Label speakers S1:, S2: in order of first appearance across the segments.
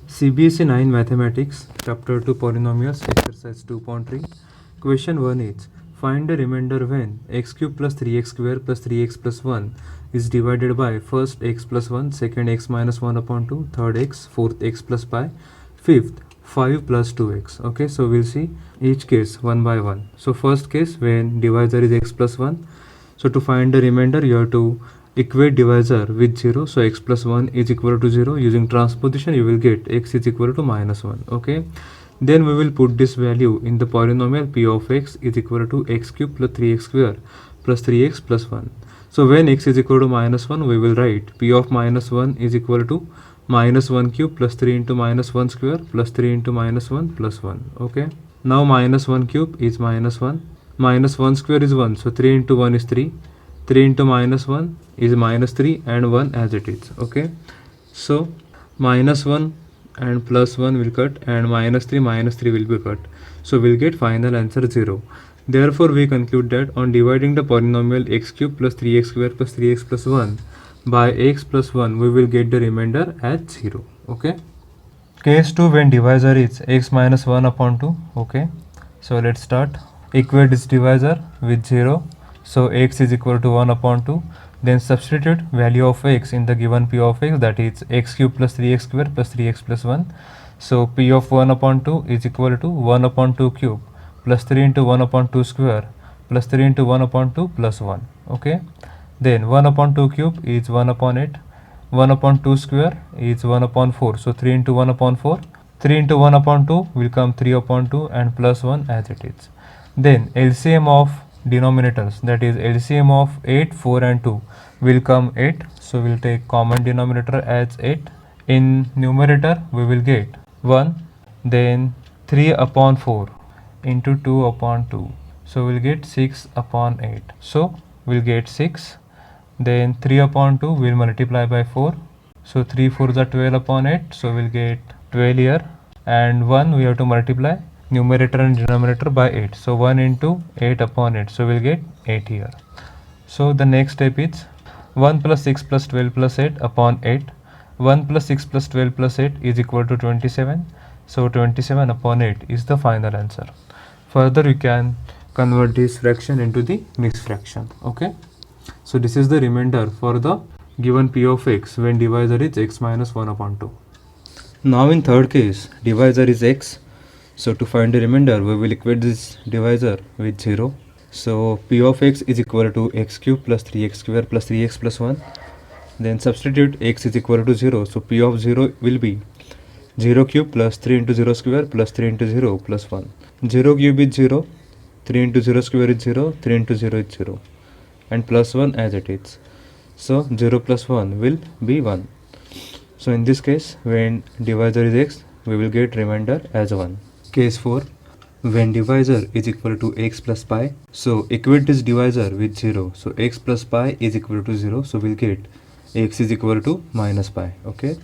S1: CBSE 9 Mathematics, Chapter 2 Polynomials, Exercise 2.3. Question 1 is, find the remainder when x cube plus 3x square plus 3x plus 1 is divided by first x plus 1, second x minus 1 upon 2, third x, fourth x plus pi, fifth 5 plus 2x. Okay, so we'll see each case one by one. So first case, when divisor is x plus 1. So to find the remainder, you have to equate divisor with 0. So x plus 1 is equal to 0. Using transposition, you will get x is equal to minus 1. Okay. Then we will put this value in the polynomial p of x is equal to x cube plus 3x square plus 3x plus 1. So when x is equal to minus 1, we will write p of minus 1 is equal to minus 1 cube plus 3 into minus 1 square plus 3 into minus 1 plus 1. Okay. Now minus 1 cube is minus 1. Minus 1 square is 1. So 3 into 1 is 3. 3 into minus 1 is minus 3 and 1 as it is. Okay. So minus 1 and plus 1 will cut and minus 3 will be cut. So we'll get final answer 0. Therefore we conclude that on dividing the polynomial x cube plus 3x square plus 3x plus 1 by x plus 1, we will get the remainder as 0. Okay. Case 2, when divisor is x minus 1 upon 2. Okay. So let's start. Equate this divisor with 0. So x is equal to 1 upon 2. Then substitute value of x in the given p of x, that is x cube plus 3x square plus 3x plus 1. So p of 1 upon 2 is equal to 1 upon 2 cube plus 3 into 1 upon 2 square plus 3 into 1 upon 2 plus 1. Okay. Then 1 upon 2 cube is 1 upon 8. 1 upon 2 square is 1 upon 4. So 3 into 1 upon 4. 3 into 1 upon 2 will come 3 upon 2 and plus 1 as it is. Then LCM of denominators, that is LCM of 8, 4 and 2 will come 8. So we'll take common denominator as 8. In numerator we will get 1, then 3 upon 4 into 2 upon 2. So we'll get 6 upon 8. So we'll get 6. Then 3 upon 2 will multiply by 4. So 3 4s are 12 upon 8. So we'll get 12 here. And 1 we have to multiply numerator and denominator by 8. So 1 into 8 upon 8. So we'll get 8 here. So the next step is 1 plus 6 plus 12 plus 8 upon 8. 1 plus 6 plus 12 plus 8 is equal to 27. So 27 upon 8 is the final answer. Further, we can convert this fraction into the mixed fraction. Okay. So this is the remainder for the given p of x when divisor is x minus 1 upon 2. Now in third case, divisor is x. So to find the remainder, we will equate this divisor with 0. So p of x is equal to x cube plus 3x square plus 3x plus 1. Then substitute x is equal to 0. So p of 0 will be 0 cube plus 3 into 0 square plus 3 into 0 plus 1. 0 cube is 0. 3 into 0 square is 0. 3 into 0 is 0. And plus 1 as it is. So 0 plus 1 will be 1. So in this case, when divisor is x, we will get remainder as 1. Case 4, when divisor is equal to x plus pi. So equate this divisor with 0. So x plus pi is equal to 0. So we'll get x is equal to minus pi. Okay.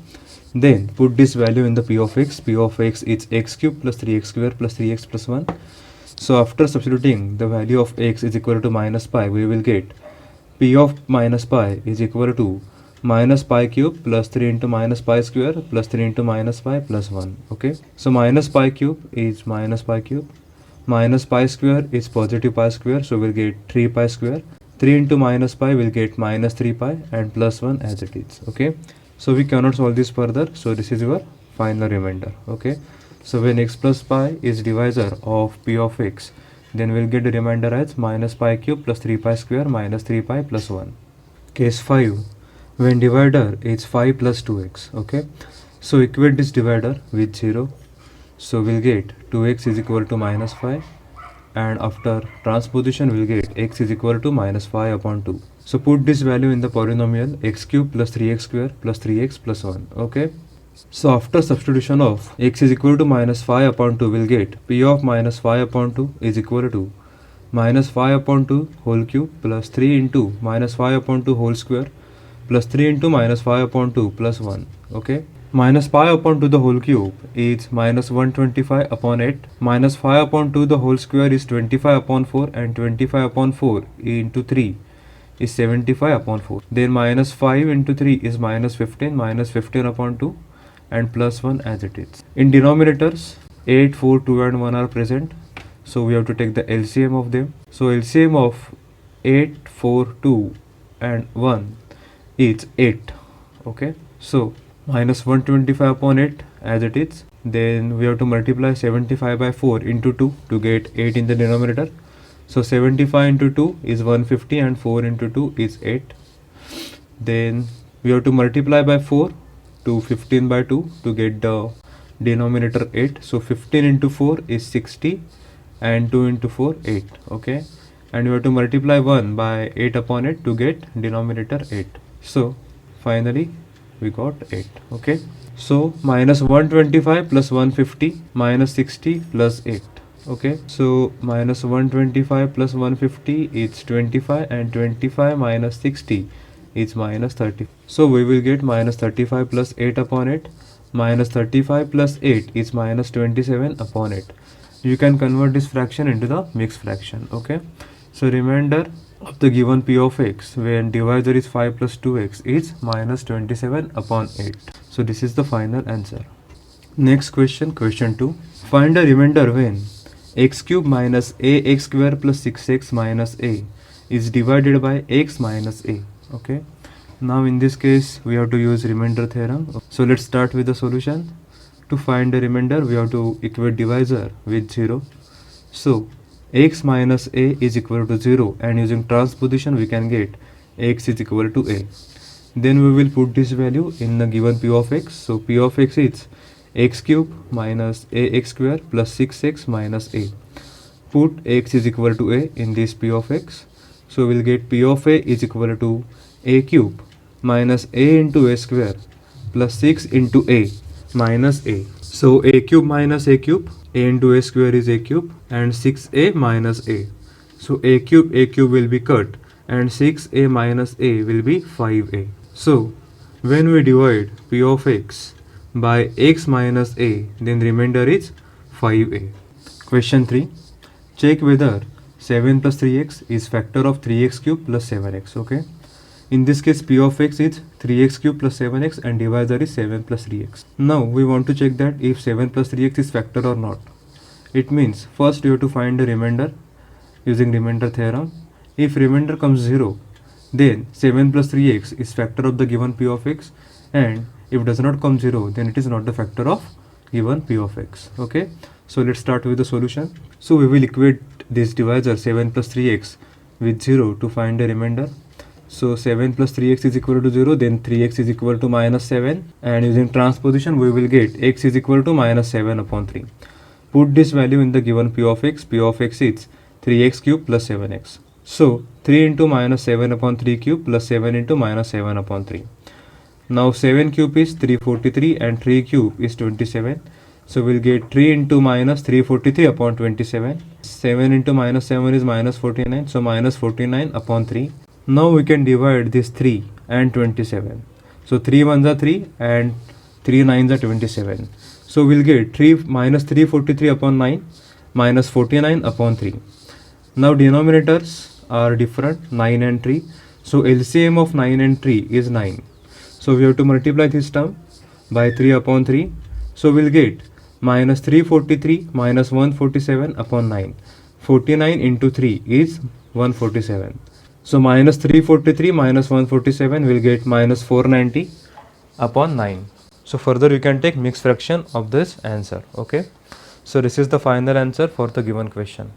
S1: Then put this value in the p of x. P of x is x cube plus 3x square plus 3x plus 1. So after substituting the value of x is equal to minus pi, we will get p of minus pi is equal to minus pi cube plus 3 into minus pi square plus 3 into minus pi plus 1. Okay. So minus pi cube is minus pi cube. Minus pi square is positive pi square. So we'll get 3 pi square. 3 into minus pi will get minus 3 pi and plus 1 as it is. Okay. So we cannot solve this further. So this is your final remainder. Okay. So when x plus pi is divisor of p of x, then we'll get the remainder as minus pi cube plus 3 pi square minus 3 pi plus 1. Case 5, when divider is 5 plus 2x. Okay. So equate this divider with 0. So we'll get 2x is equal to minus 5. And after transposition, we'll get x is equal to minus 5 upon 2. So put this value in the polynomial x cube plus 3x square plus 3x plus 1. Okay. So after substitution of x is equal to minus 5 upon 2, we'll get p of minus 5 upon 2 is equal to minus 5 upon 2 whole cube plus 3 into minus 5 upon 2 whole square plus 3 into minus 5 upon 2 plus 1. Okay. Minus 5 upon 2 the whole cube is minus 125 upon 8. Minus 5 upon 2 the whole square is 25 upon 4, and 25 upon 4 into 3 is 75 upon 4. Then minus 5 into 3 is minus 15. Minus 15 upon 2 and plus 1 as it is. In denominators, 8, 4, 2 and 1 are present. So we have to take the LCM of them. So LCM of 8, 4, 2 and 1 is 8. Okay. So minus 125 upon 8 as it is. Then we have to multiply 75 by 4 into 2 to get 8 in the denominator. So 75 into 2 is 150 and 4 into 2 is 8. Then we have to multiply by 4 to 15 by 2 to get the denominator 8. So 15 into 4 is 60 and 2 into 4 8. Okay. And we have to multiply 1 by 8 upon 8 to get denominator 8. So finally we got 8. Okay. So minus 125 plus 150 minus 60 plus 8. Okay. So minus 125 plus 150 is 25 and 25 minus 60 is minus 30. So we will get minus 35 plus 8 upon 8. Minus 35 plus 8 is minus 27 upon 8. You can convert this fraction into the mixed fraction. Okay. So remainder of the given p of x when divisor is 5 plus 2x is minus 27 upon 8. So this is the final answer. Next question, question 2. Find a remainder when x cube minus ax square plus 6x minus a is divided by x minus a. Okay. Now in this case we have to use remainder theorem. So let's start with the solution. To find the remainder we have to equate divisor with 0. So x minus a is equal to 0 and using transposition we can get x is equal to a. Then we will put this value in the given p of x. So p of x is x cube minus ax square plus 6x minus a. Put x is equal to a in this p of x. So we'll get p of a is equal to a cube minus a into a square plus 6 into a minus a. So a cube minus a cube, a into a square is a cube and 6a minus a. So a cube will be cut and 6a minus a will be 5a. So when we divide p of x by x minus a, then remainder is 5a. Question 3. Check whether 7 plus 3x is factor of 3x cube plus 7x. Okay. In this case p of x is 3x cube plus 7x and divisor is 7 plus 3x. Now we want to check that if 7 plus 3x is factor or not. It means first you have to find the remainder using remainder theorem. If remainder comes 0, then 7 plus 3x is factor of the given p of x, and if does not come 0, then it is not the factor of given p of x. Okay. So let's start with the solution. So we will equate this divisor 7 plus 3x with 0 to find the remainder. So 7 plus 3x is equal to 0, then 3x is equal to minus 7, and using transposition we will get x is equal to minus 7 upon 3. Put this value in the given p of x is 3x cube plus 7x. So 3 into minus 7 upon 3 cube plus 7 into minus 7 upon 3. Now 7 cube is 343 and 3 cube is 27. So we'll get 3 into minus 343 upon 27. 7 into minus 7 is minus 49. So minus 49 upon 3. Now we can divide this 3 and 27. So 3 ones are 3 and 3 nines are 27. So we'll get 3 minus 343 upon 9 minus 49 upon 3. Now denominators are different, 9 and 3. So LCM of 9 and 3 is 9. So we have to multiply this term by 3 upon 3. So we'll get minus 343 minus 147 upon 9. 49 into 3 is 147. So minus 343 minus 147 will get minus 490 upon 9. So further you can take mixed fraction of this answer. Okay. So this is the final answer for the given question.